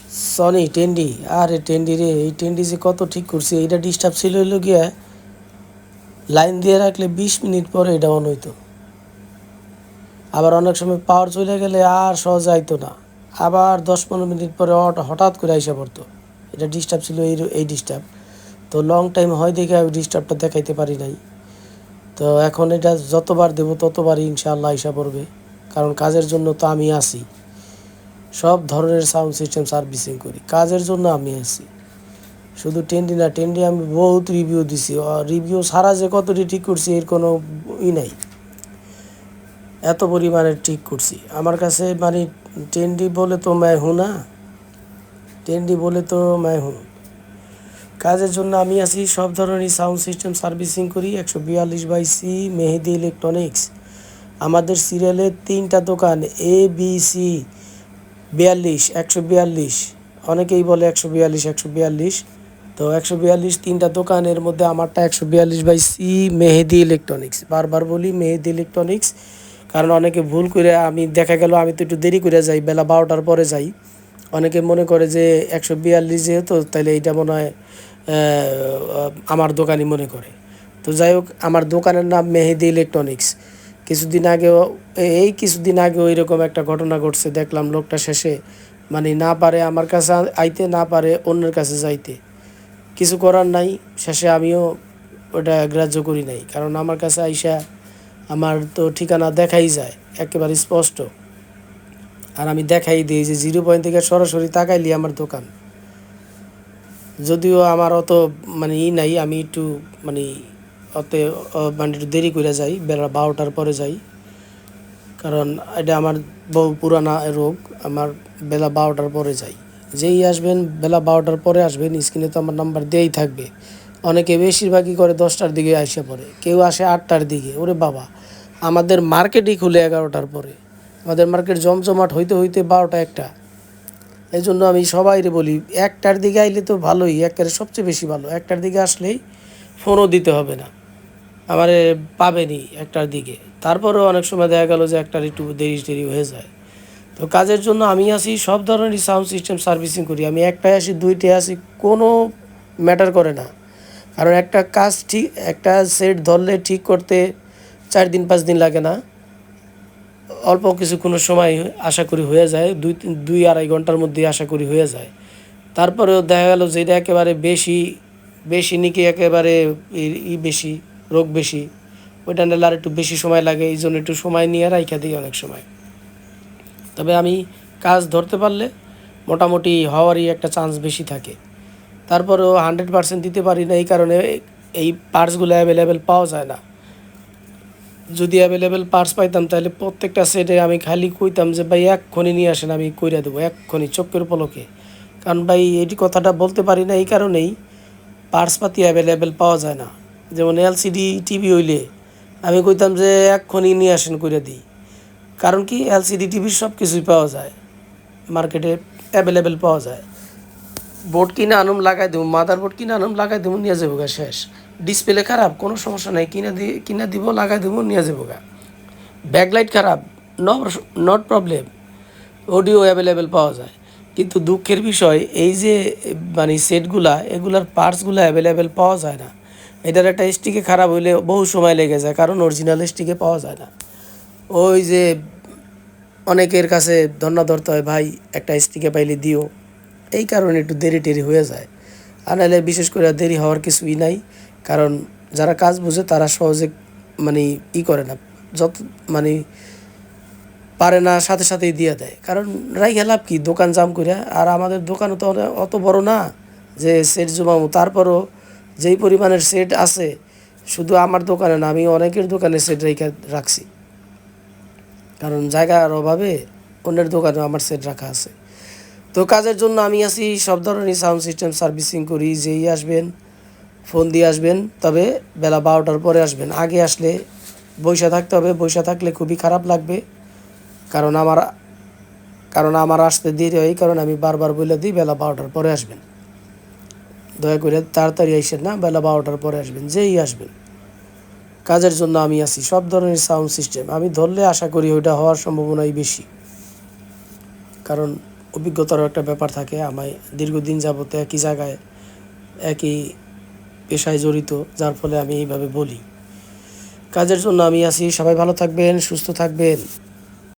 Sony টেন্ডি, আরে টেন্ডি রে, এই টেন্ডি যে কত ঠিক করছি। এইটা ডিস্টার্ব ছিল হইলো গিয়া লাইন দিয়ে রাখলে 20 মিনিট পরে এটা অন হইতো। আবার অনেক সময় পাওয়ার চলে গেলে আর সহজে আইতো না, আবার 10-15 মিনিট পরে হঠাৎ করে আইসা পড়তো। এটা ডিস্টার্ব ছিল, এই ডিস্টার্ব। তো লং টাইম হয় দেখে আমি ডিস্টার্বটা দেখাইতে পারি নাই। তো এখন এটা যতবার দেবো ততবারই ইনশাআল্লাহ আইসা পড়বে, কারণ কাজের জন্য তো আমি আছি। সব ধরনের সাউন্ড সিস্টেম সার্ভিসিং করি, কাজের জন্য আমি আছি। শুধু টেন্ডি না, টেন্ডি আমি বহুত রিভিউ দিছি, রিভিউ সারা যে কতটি ঠিক করছি এর কোনো নাই। এত পরিমাণে ঠিক করছি আমার কাছে, মানে টেন্ডি বলে তো मैं हूं না, টেন্ডি বলে তো मैं हूं। কাজের জন্য আমি আছি, সব ধরনের সাউন্ড সিস্টেম সার্ভিসিং করি। 142/C মেহেদি ইলেকট্রনিক্স। আমাদের সিরিয়ালে 3টা দোকান, ABC 42, 142, অনেকেই বলে 142, 142। তো 142 3টা দোকানের মধ্যে আমারটা 142/C মেহেদি ইলেকট্রনিক্স। বারবার বলি মেহেদি ইলেকট্রনিক্স, কারণ অনেকে ভুল করে, আমি দেখা গেল আমি তো একটু দেরি করে যাই, বেলা 12টার পরে যাই। অনেকে মনে করে যে 142 যেহেতু তাহলে এইটা মনে হয় আমার দোকানই মনে করে। তো যাই হোক, আমার দোকানের নাম মেহেদি ইলেকট্রনিক্স। কিছুদিন আগেও এরকম একটা ঘটনা ঘটছে, দেখলাম লোকটা শেষে মানে না পারে আমার কাছে আইতে, না পারে অন্যের কাছে যাইতে। কিছু করার নাই, শেষে আমিও ওটা গ্রাহ্য করি নাই, কারণ আমার কাছে আইসা আমার তো ঠিকানা দেখাই যায় একেবারে স্পষ্ট। আর আমি দেখাই দিই যে 0 পয়েন্ট থেকে সরাসরি তাকাইলি আমার দোকান। যদিও আমার অত মানে নাই, আমি একটু মানে মানে একটু দেরি করে যাই, বেলা 12টার পরে যাই, কারণ এটা আমার বহু পুরানা রোগ। আমার বেলা 12টার পরে যাই। যেই আসবেন বেলা 12টার পরে আসবেন, স্ক্রিনে তো আমার নাম্বার দেওয়াই থাকবে। অনেকে বেশিরভাগই করে 10টার দিকে আসে পড়ে, কেউ আসে 8টার দিকে। ওরে বাবা, আমাদের মার্কেটই খুলে 11টার পরে। আমাদের মার্কেট জমজমাট হইতে হইতে 12টা 1টা। এই জন্য আমি সবাইরে বলি 1টার দিকে আইলে তো ভালোই, একেবারে সবচেয়ে বেশি ভালো। 1টার দিকে আসলেই ফোনও দিতে হবে না, আমারে পাবেনই 1টার দিকে। তারপরেও অনেক সময় দেখা গেল যে 1টার একটু দেরি হয়ে যায়। তো কাজের জন্য আমি আসি, সব ধরনেরই সাউন্ড সিস্টেম সার্ভিসিং করি। আমি 1টায় আসি, 2টায় আসি, কোনো ম্যাটার করে না। কারণ একটা কাজ ঠিক, একটা সেট ধরলে ঠিক করতে 4 দিন 5 দিন লাগে না, অল্প কিছুক্ষণ সময় আশা করি হয়ে যায়, 2-2.5 ঘন্টার মধ্যে আশা করি হয়ে যায়। তারপরেও দেখা গেল যে এটা একেবারে বেশি বেশি নাকি একেবারে বেশি রোগ বেশি, ওইটা নিলে আর একটু বেশি সময় লাগে, এই জন্য একটু সময় নিয়ে রাইখা দিই অনেক সময়। তবে আমি কাজ ধরতে পারলে মোটামুটি হওয়ারই একটা চান্স বেশি থাকে। তারপরেও 100% দিতে পারি না, এই কারণে এই পার্টসগুলো অ্যাভেলেবেল পাওয়া যায় না। যদি অ্যাভেলেবেল পার্টস পাইতাম তাহলে প্রত্যেকটা সেটে আমি খালি কইতাম যে ভাই এক্ষুনি নিয়ে আসেন, আমি কইরা দেবো এক্ষুনি চোখের পলকে। কারণ ভাই এটি কথাটা বলতে পারি না এই কারণেই, পার্টসপাতি অ্যাভেলেবেল পাওয়া যায় না। যেমন এলসিডি টিভি হইলে আমি কইতাম যে এক্ষুনি নিয়ে আসেন কইরা দিই। কারণ কি, এলসিডি টিভির সব কিছুই পাওয়া যায় মার্কেটে, অ্যাভেলেবেল পাওয়া যায়। বোর্ড কিনে আনুম লাগাই দেবো, মাদার বোর্ড কিনে আনুম লাগাই দেবো, নিয়ে যাবো গা, শেষ। ডিসপ্লে খারাপ, কোনো সমস্যা নাই, কিনে দিব লাগাই দেবো, নিয়ে যাবো গা। ব্যাকলাইট খারাপ, no not problem, audio available পাওয়া যায়। কিন্তু দুঃখের বিষয় এই যে মানে সেটগুলা, এগুলার পার্টসগুলো অ্যাভেলেবেল পাওয়া যায় না। এটার একটা স্টিকে খারাপ হইলে বহু সময় লেগে যায়, কারণ অরিজিনাল স্টিকে পাওয়া যায় না। ওই যে অনেকের কাছে ধর্না ধরতে হয়, ভাই একটা স্টিকে পাইলে দিও, এই কারণে একটু দেরি টেরি হয়ে যায়। আর নাহলে বিশেষ করে দেরি হওয়ার কিছুই নাই, কারণ যারা কাজ বুঝে তারা সহজে মানে করে না, যত মানে পারে না সাথে সাথেই দিয়ে দেয়। কারণ রাইখা লাভ কি, দোকান জাম করে। আর আমাদের দোকানও তো অত বড় না যে সেট জমাবো। তারপরও যেই পরিমাণের সেট আছে, শুধু আমার দোকানে না, আমি অনেকের দোকানে সেট রেখে রাখছি, কারণ জায়গার অভাবে অন্যের দোকানেও আমার সেট রাখা আছে। তো কাজের জন্য আমি আছি, সব ধরনের সাউন্ড সিস্টেম সার্ভিসিং করি। যেই আসবেন ফোন দিয়ে আসবেন, তবে বেলা 12টার পরে আসবেন। আগে আসলে বইসা থাকতে হবে, বইসা থাকলে খুবই খারাপ লাগবে। কারণ আমার কারণ আমার আসতে দেরি হয়, এই কারণে আমি বারবার বলে দিই বেলা 12টার পরে আসবেন। দয়া করে তাড়াতাড়ি আসেন না, বেলা 12টার পরে আসবেন, যেই আসবেন। কাজের জন্য আমি আছি, সব ধরনের সাউন্ড সিস্টেম আমি ধরলে আশা করি ওইটা হওয়ার সম্ভাবনাই বেশি। কারণ অভিজ্ঞতারও একটা ব্যাপার থাকে। আমি দীর্ঘদিন যাবত একই জায়গায় একই পেশায় জড়িত, যার ফলে আমি এইভাবে বলি। কাজের জন্য আমি আছি। সবাই ভালো থাকবেন, সুস্থ থাকবেন।